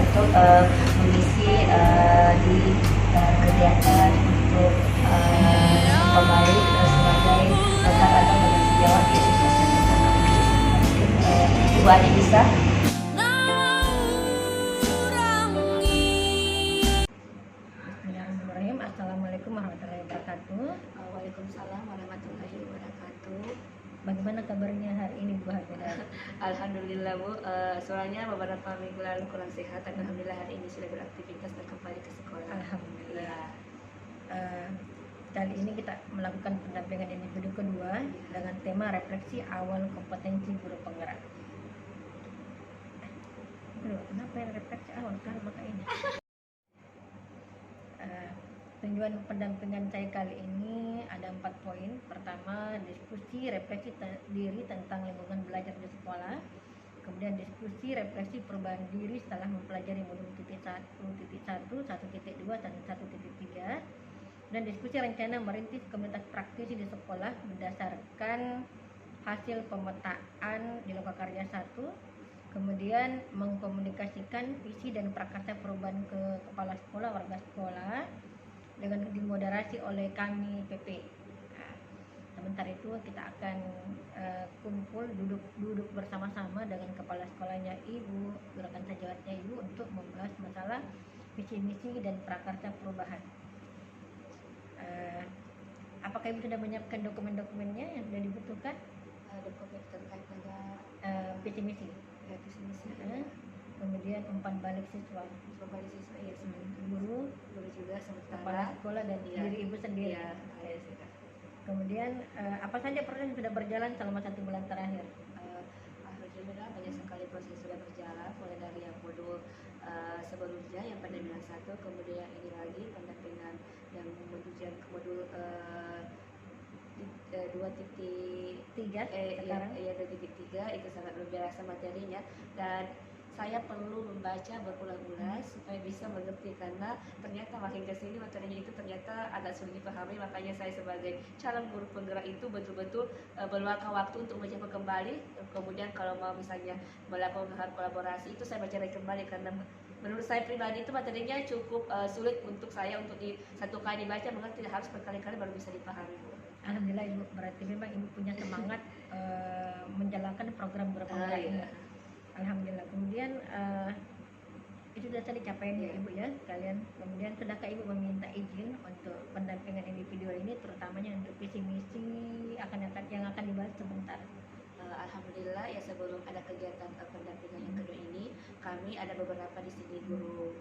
untuk mengisi di kegiatan untuk kembali sebagai kakak atau teman sejawat di siswa pertama. Ibu Adi bisa. Bismillahirrahmanirrahim. Assalamualaikum warahmatullahi wabarakatuh. Waalaikumsalam warahmatullahi wabarakatuh. Bagaimana kabarnya hari ini Bu Hamida? Alhamdulillah Bu, soalnya beberapa minggu lalu kurang sehat. Alhamdulillah hari ini sudah beraktivitas dan kembali ke sekolah. Alhamdulillah. Kali ini kita melakukan pendampingan individu kedua dengan tema refleksi awal kompetensi guru penggerak. Aduh, kenapa ya refleksi awal kan maka ini? Tujuan pendampingan saya kali ini ada 4 poin. Pertama, diskusi refleksi diri tentang lingkungan belajar di sekolah. Kemudian diskusi refleksi perubahan diri setelah mempelajari modul titik 1, titik 1, 1.2, dan 1.3. Dan diskusi rencana merintis komunitas praktisi di sekolah berdasarkan hasil pemetaan di Lokakarya 1. Kemudian mengkomunikasikan visi dan prakarsa perubahan ke kepala sekolah, warga sekolah dengan dimoderasi oleh kami PP. Sementara itu kita akan kumpul duduk bersama-sama dengan kepala sekolahnya Ibu, gerakan sejawatnya Ibu untuk membahas masalah visi misi dan prakarsa perubahan. Apakah Ibu sudah menyiapkan dokumen-dokumennya yang sudah dibutuhkan? Dokumen terkait dengan Visi misi. visi misi. Kemudian umpan balik siswa, Kembali siswa ya, guru juga kepala sementara. sekolah dan diri Ibu sendiri. Iya, Kemudian apa saja proses yang sudah berjalan selama 1 bulan terakhir? Alhamdulillah banyak sekali proses sudah berjalan, mulai dari yang modul sebelumnya yang pendampingan 1, kemudian ini lagi pendampingan yang menuju ke modul 2.3 sekarang. ya 2.3 itu sangat luar biasa materinya, dan saya perlu membaca berulang-ulang supaya bisa mengerti, karena ternyata makin kesini materinya itu ternyata agak sulit dipahami. Makanya saya sebagai calon guru penggerak itu betul-betul meluangkan waktu untuk mencoba kembali. Kemudian kalau mau misalnya melakukan kolaborasi itu saya baca lagi kembali, karena menurut saya pribadi itu materinya cukup sulit untuk saya untuk di satu kali dibaca mengerti, harus berkali-kali baru bisa dipahami. Alhamdulillah Ibu, berarti memang Ibu punya semangat menjalankan program guru penggerak ini. Alhamdulillah. Kemudian itu sudah dicapai Ibu ya kalian. Kemudian sudahkah Ibu meminta izin untuk pendampingan individual ini, terutamanya untuk visi misi yang akan dibahas sebentar? Alhamdulillah ya, sebelum ada kegiatan pendampingan yang kedua ini, kami ada beberapa di sini guru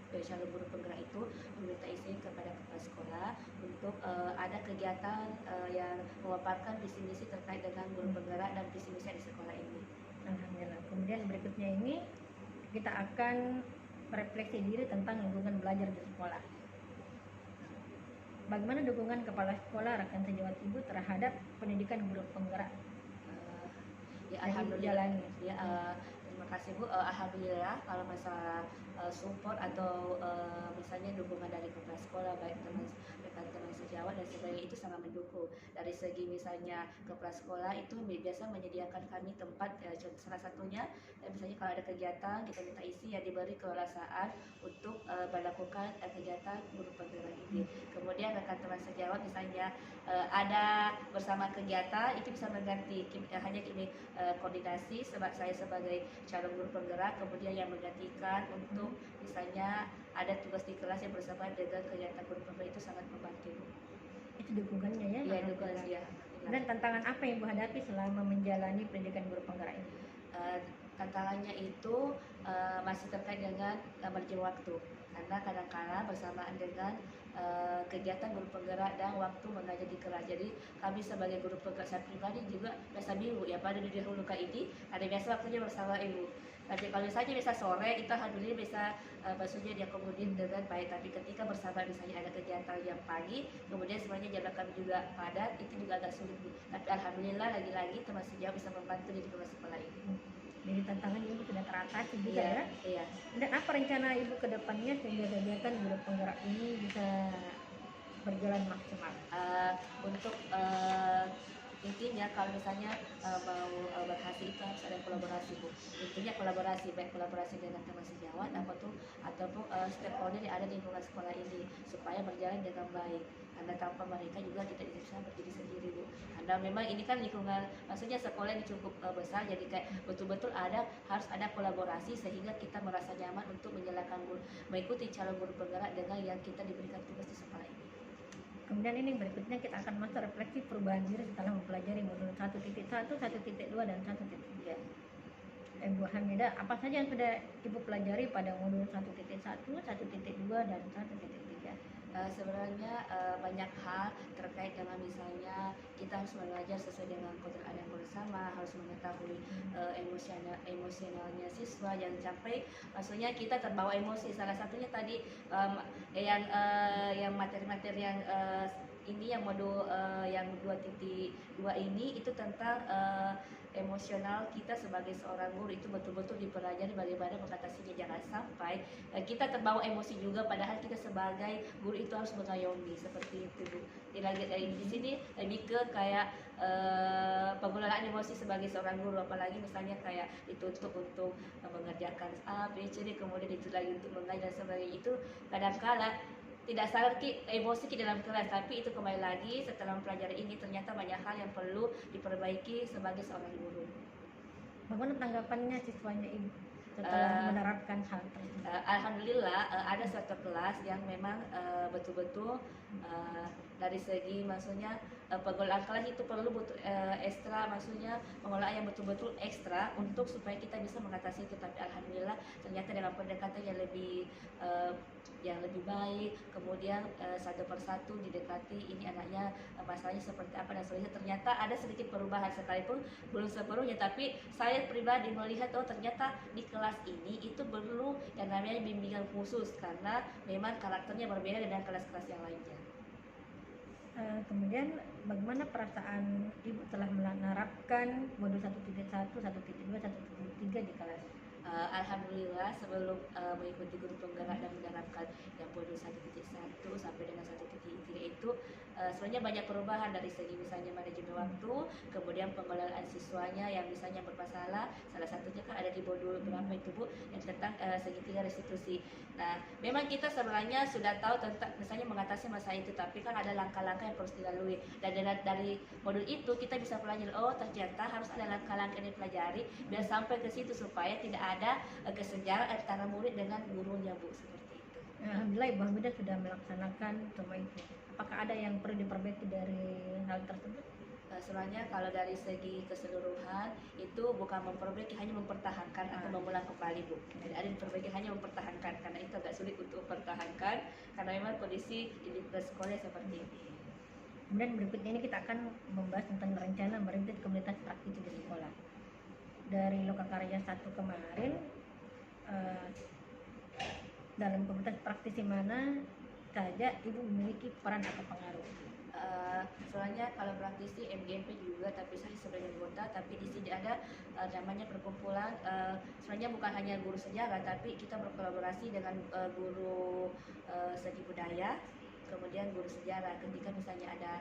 calon guru penggerak itu meminta izin kepada kepala sekolah untuk ada kegiatan yang memaparkan visi misi terkait dengan guru penggerak dan visi misi di sekolah ini. Alhamdulillah. Kemudian berikutnya ini kita akan merefleksi diri tentang lingkungan belajar di sekolah. Bagaimana dukungan kepala sekolah, rekan sejawat Ibu terhadap pendidikan guru penggerak? Alhamdulillah. Terima kasih Bu. Alhamdulillah kalau masalah support atau misalnya dukungan dari kepala sekolah, baik teman sejawat dan sebagainya, itu sangat mendukung. Dari segi misalnya kepala sekolah itu biasa menyediakan kami tempat, salah satunya misalnya kalau ada kegiatan kita minta isi yang diberi keleluasaan untuk melakukan kegiatan guru penggerak ini. Kemudian rekan teman sejawat misalnya ada bersama kegiatan itu bisa mengganti, hanya ini koordinasi sebab saya sebagai calon guru penggerak, kemudian yang menggantikan untuk misalnya ada tugas di kelas yang bersamaan dengan kegiatan guru penggerak, itu sangat membantu. Itu dukungannya ya? Iya, dukungan ya. Dan tantangan apa yang Ibu hadapi selama menjalani pendidikan guru penggerak ini? Tantangannya itu masih terkait dengan manajemen waktu, karena kadang-kala bersamaan dengan kegiatan guru penggerak dan waktu mengajar di kelas. Jadi kami sebagai guru penggerak saya pribadi juga biasa bingung ya, pada didahulukan ini ada biasa waktunya bersama Ibu. Tapi kalau misalnya bisa sore itu alhamdulillah bisa maksudnya diakomodir dengan baik, tapi ketika bersama misalnya ada kegiatan yang pagi kemudian semuanya jadwal kami juga padat, itu juga agak sulit. Tapi alhamdulillah lagi-lagi teman sejauh bisa membantu di kelas sekolah ini. Jadi tantangan Ibu sudah teratasi juga ya? Iya. Dan apa rencana Ibu ke depannya sehingga kegiatan guru penggerak ini bisa berjalan maksimal? Untuk Intinya kalau misalnya mau berhasil itu harus ada kolaborasi Bu. Intinya kolaborasi, baik kolaborasi dengan teman sejawat ataupun stakeholder yang ada di lingkungan sekolah ini supaya berjalan dengan baik. Karena tanpa mereka juga kita tidak bisa berdiri sendiri Bu. Karena memang ini kan lingkungan, maksudnya sekolah yang cukup besar, jadi kayak betul-betul harus ada kolaborasi sehingga kita merasa nyaman untuk menjalankan mengikuti calon guru penggerak dengan yang kita diberikan tugas di sekolah ini. Kemudian ini berikutnya kita akan masuk refleksi perubahan diri setelah mempelajari modul 1.1, 1.2, dan 1.3. Ibu Hamidah, apa saja yang sudah Ibu pelajari pada modul 1.1, 1.2, dan 1.3? Sebenarnya banyak hal terkait dengan misalnya kita harus belajar sesuai dengan kodrat yang bersama, harus mengetahui emosionalnya siswa, jangan sampai maksudnya kita terbawa emosi. Salah satunya tadi yang materi-materi yang ini yang modul yang 2.2 ini itu tentang emosional kita sebagai seorang guru, itu betul-betul dipelajari bagaimana mengatasinya. Jangan sampai kita terbawa emosi juga padahal kita sebagai guru itu harus mengayomi, seperti itu Bu. Di sini lebih ke kayak pengelolaan emosi sebagai seorang guru, apalagi misalnya kayak dituntut untuk mengerjakan A, B, C, D, kemudian itu lagi untuk mengajar dan sebagainya. Itu kadang-kala tidak sadar emosi kita dalam kelas, tapi itu kembali lagi setelah mempelajari ini ternyata banyak hal yang perlu diperbaiki sebagai seorang guru. Bagaimana tanggapannya siswanya Ibu setelah menerapkan hal tersebut? Alhamdulillah ada satu kelas yang memang betul-betul dari segi maksudnya pengelolaan kelas itu perlu ekstra, maksudnya pengelolaan yang betul-betul ekstra untuk supaya kita bisa mengatasi itu. Tapi alhamdulillah ternyata dengan pendekatan yang lebih baik, kemudian satu persatu didekati ini anaknya masalahnya seperti apa dan sebagainya. Ternyata ada sedikit perubahan sekalipun belum sepenuhnya, tapi saya pribadi melihat ternyata di kelas ini itu perlu yang namanya bimbingan khusus karena memang karakternya berbeda dengan kelas-kelas yang lainnya. Kemudian bagaimana perasaan Ibu telah menerapkan modul 1.1, 1.2, 1.3 di kelas? Alhamdulillah sebelum mengikuti guru penggerak dan menerapkan yang modul 1.1 sampai dengan 1.3 itu sebenarnya banyak perubahan dari segi misalnya manajemen waktu, kemudian pengelolaan siswanya yang misalnya bermasalah. Salah satunya kan ada di modul berapa itu Bu, yang tentang segitiga restitusi. Nah, memang kita sebenarnya sudah tahu tentang misalnya mengatasi masalah itu, tapi kan ada langkah-langkah yang harus dilalui. Dan dari modul itu kita bisa pelajari, oh ternyata harus ada langkah-langkah yang dipelajari biar sampai ke situ supaya tidak ada kesenjangan antara murid dengan gurunya Bu, seperti itu. Alhamdulillah Ibu Hamidah sudah melaksanakan semua itu. Apakah ada yang perlu diperbaiki dari hal tersebut? Sebenarnya kalau dari segi keseluruhan itu bukan memperbaiki, hanya mempertahankan atau mengulang kembali Bu. Jadi ada diperbaiki, hanya mempertahankan karena itu agak sulit untuk mempertahankan karena memang kondisi di sekolah seperti ini. Kemudian berikutnya ini kita akan membahas tentang rencana merintis komunitas praktisi di sekolah. Dari Lokakarya 1 kemarin, dalam komunitas praktisi mana saja Ibu memiliki peran atau pengaruh? Soalnya kalau praktisi MGMP juga, tapi saya sebagai anggota, tapi di sini ada namanya perkumpulan. Sebenarnya bukan hanya guru sejarah, tapi kita berkolaborasi dengan guru seni budaya, kemudian guru sejarah. Ketika misalnya ada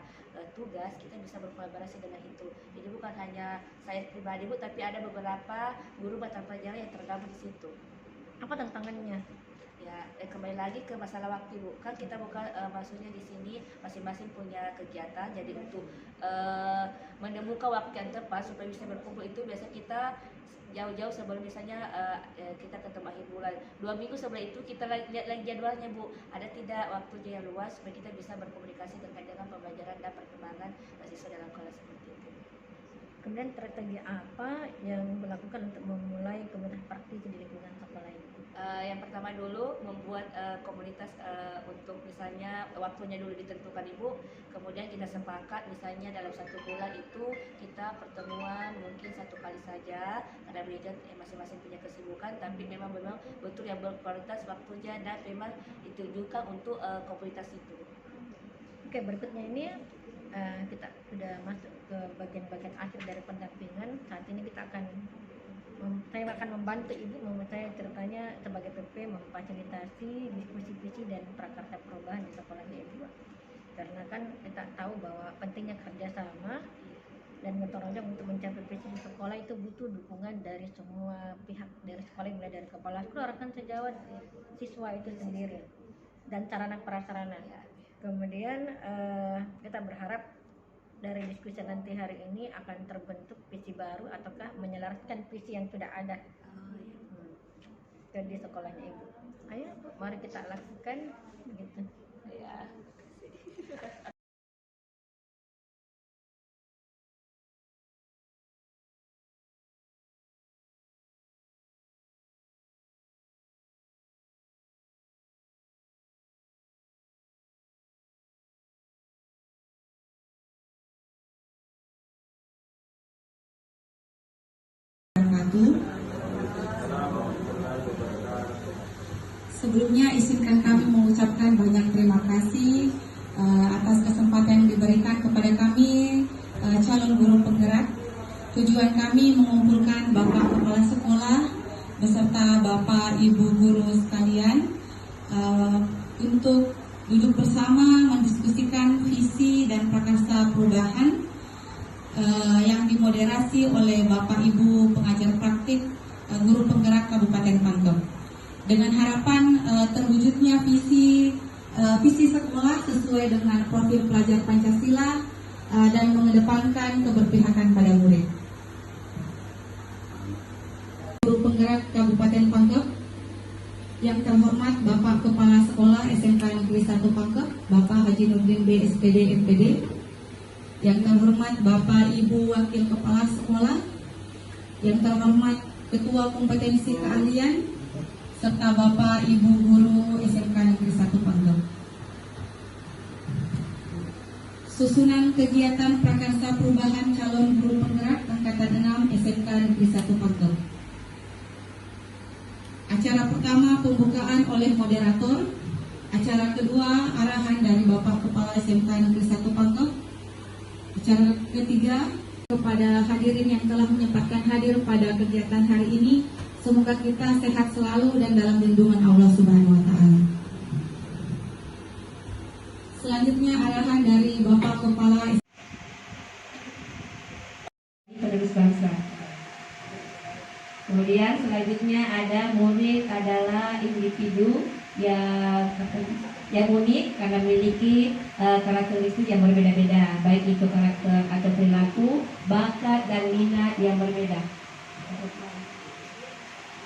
tugas, kita bisa berkolaborasi dengan itu. Jadi bukan hanya saya pribadi Bu, tapi ada beberapa guru mata pelajaran yang tergabung di situ. Apa tantangannya? Ya, kembali lagi ke masalah waktu Bu. Kan kita bukan maksudnya di sini masing-masing punya kegiatan. Jadi untuk menemukan waktu yang tepat supaya bisa berkumpul itu biasa kita jauh-jauh sebelum misalnya kita ketemu akhir bulan. 2 minggu sebelum itu kita lihat lagi jadwalnya Bu. Ada tidak waktunya yang luas supaya kita bisa berkomunikasi terkait dengan pembelajaran dan perkembangan siswa dalam kelas seperti itu. Kemudian strategi apa yang dilakukan untuk memulai komunitas praktisi di lingkungan sekolah ini? Yang pertama dulu membuat komunitas untuk misalnya waktunya dulu ditentukan Ibu, kemudian kita sepakat misalnya dalam 1 bulan itu kita pertemuan mungkin 1 kali saja karena mereka masing-masing punya kesibukan, tapi memang betul yang berkualitas waktunya dan memang ditujukan untuk komunitas itu. Oke, berikutnya ini kita sudah masuk ke bagian-bagian akhir dari pendampingan. Saat ini saya akan membantu Ibu, saya ceritanya sebagai PP memfasilitasi diskusi visi dan prakarya perubahan di sekolahnya Ibu. Karena kan kita tahu bahwa pentingnya kerjasama dan gotong royong untuk mencapai visi di sekolah itu butuh dukungan dari semua pihak, dari sekolah, mulai dari kepala sekolah, rekan sejawat, siswa itu sendiri, dan sarana prasarana. Kemudian kita berharap dari diskusi nanti hari ini akan terbentuk visi baru ataukah menyelaraskan visi yang sudah ada di sekolahnya Ibu. Ayo Bu, mari kita lakukan begitu. Ya. Sebelumnya izinkan kami mengucapkan banyak terima kasih atas kesempatan yang diberikan kepada kami calon guru penggerak. Tujuan kami mengumpulkan Bapak Kepala Sekolah beserta Bapak Ibu guru sekalian untuk duduk bersama mendiskusikan visi dan prakarsa perubahan yang dimoderasi oleh Bapak Ibu pengajar praktik guru penggerak Kabupaten Pangkep. Dengan harapan terwujudnya visi sekolah sesuai dengan profil pelajar Pancasila dan mengedepankan keberpihakan pada murid. Guru penggerak Kabupaten Pangkep, yang terhormat Bapak Kepala Sekolah SMK Negeri 1 Pangkep, Bapak Haji Nurdin B. SPD MPD, yang terhormat Bapak Ibu Wakil Kepala Sekolah, yang terhormat Ketua Kompetensi Keahlian, serta Bapak Ibu Guru SMK Negeri 1 Pangkep. Susunan kegiatan prakarsa perubahan calon guru penggerak angkatan 6 SMK Negeri 1 Pangkep. Acara pertama pembukaan oleh moderator. Acara kedua arahan dari Bapak Kepala SMK Negeri 1 Pangkep. Acara ketiga kepada hadirin yang telah menyempatkan hadir pada kegiatan hari ini. Semoga kita sehat selalu dan dalam lindungan Allah Subhanahu wa Ta'ala. Selanjutnya arahan dari Bapak Kepala Penerus bangsa. Kemudian selanjutnya ada murid adalah individu yang unik karena memiliki karakteristik yang berbeda-beda, baik itu karakter atau perilaku, bakat dan minat yang berbeda.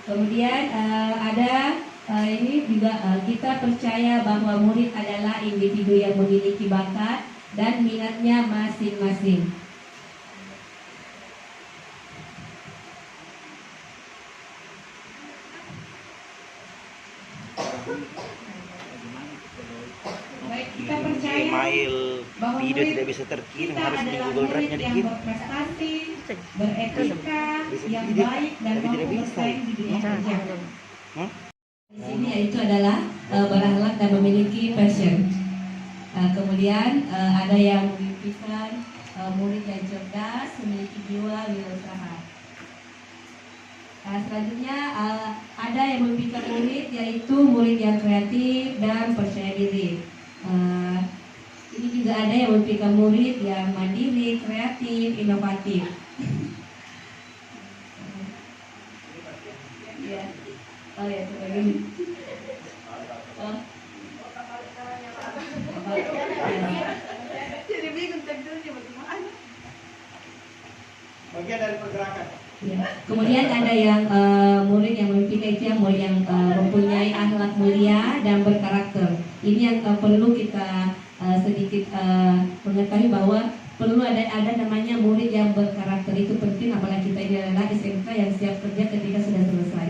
Kemudian ada ini juga kita percaya bahwa murid adalah individu yang memiliki bakat dan minatnya masing-masing. Baik, kita percaya bahwa video murid tidak bisa terkirim, kita harus di adalah Google murid Drive-nya yang dikirim. berprestasi, beretika, yang video, baik dan tapi tidak mampu bisa. bersaing di dunia kerja. Hah? Di sini yaitu adalah berakhlak dan memiliki passion. Kemudian ada yang memimpikan murid yang cerdas, memiliki jiwa wirausaha. Selanjutnya ada yang memimpikan murid yaitu murid yang kreatif dan percaya diri. Ini juga ada yang memimpikan murid yang mandiri, kreatif, inovatif. Ya. Oh ya, coba gini. Oh. Jadi bingung tentunya bagaimana. Bagian dari pergerakan. Ya. Kemudian ada yang murid yang memiliki itu yang murid yang mempunyai akhlak mulia dan berkarakter. Ini yang perlu kita sedikit mengetahui bahwa perlu ada namanya murid yang berkarakter, itu penting, apalagi kita ini adalah SMK yang siap kerja ketika sudah selesai.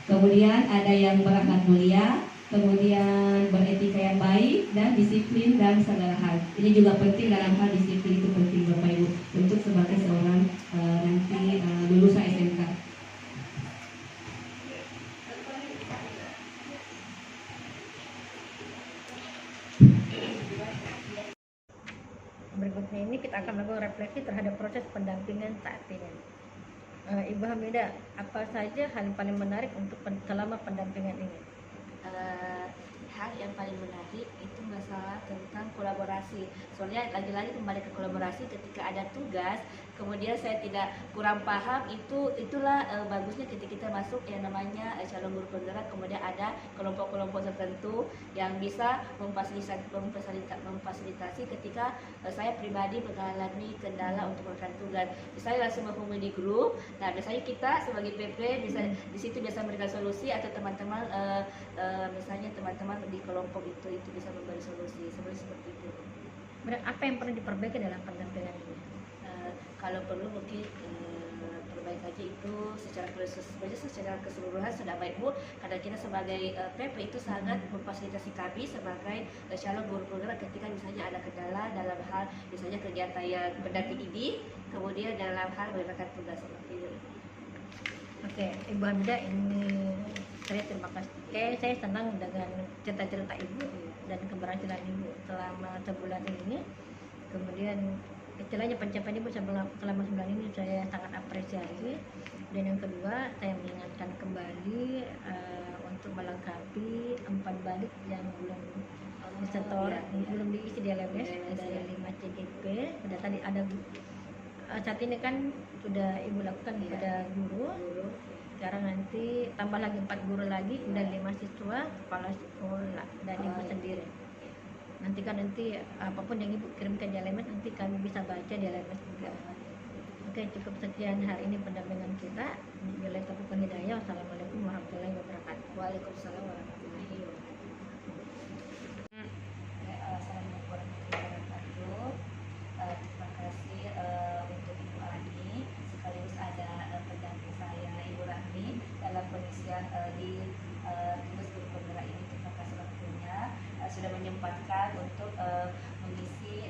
Kemudian ada yang berakhlak mulia, kemudian beretika yang baik dan disiplin dan segala hal. Ini juga penting, dalam hal disiplin itu penting Bapak Ibu untuk sebagai seorang nanti lulusan SMK. Berikutnya ini kita akan melakukan refleksi terhadap proses pendampingan saat ini. Ibu Hamidah, apa saja hal yang paling menarik untuk selama pendampingan ini? Hal yang paling menarik itu masalah tentang kolaborasi. Soalnya lagi-lagi kembali ke kolaborasi ketika ada tugas, kemudian saya tidak kurang paham, itulah bagusnya ketika kita masuk yang namanya calon guru penggerak, kemudian ada kelompok-kelompok tertentu yang bisa memfasilitasi ketika saya pribadi mengalami kendala untuk melakukan tugas. Saya langsung menghubungi di grup. Nah, biasanya kita sebagai PP bisa di situ biasa memberikan solusi, atau teman-teman misalnya teman-teman di kelompok itu bisa memberi solusi seperti itu. Apa yang perlu diperbaiki dalam pendampingan ini? Kalau perlu mungkin perbaikannya itu secara keseluruhan sudah baik, Bu, karena kita sebagai PP itu sangat memfasilitasi kami sebagai calon guru penggerak ketika misalnya ada kendala dalam hal misalnya kegiatan yang pendamping ini, kemudian dalam hal mengerjakan tugas seperti itu. Oke, Ibu Hamida, ini saya terima kasih. Saya senang dengan cerita-cerita Ibu dan keberhasilan Ibu selama sebulan ini. Kemudian istilahnya pencapaian Ibu selama sebulan ini saya sangat apresiasi. Dan yang kedua, saya mengingatkan kembali untuk melengkapi umpan balik yang belum disetor, belum diisi di LMS dari 5 CGP. Sudah tadi ada saat ini kan sudah Ibu lakukan kepada guru. Sekarang nanti tambah lagi 4 guru lagi, dan 5 siswa, kepala sekolah, dan Ibu sendiri. Nanti apapun yang Ibu kirimkan di LMS nanti kami bisa baca di LMS juga. Oke, cukup sekian hari ini pendampingan kita. Wabillahi taufiq wal hidayah. Wassalamualaikum warahmatullahi wabarakatuh. Waalaikumsalam warahmatullahi wabarakatuh. Assalamualaikum warahmatullahi wabarakatuh. Terima kasih untuk Ibu Ani, sekaligus ada pendamping saya Ibu Rahmi dalam pengisian di tugas guru penggerak ini. Terima kasih waktunya sudah menyempatkan untuk mengisi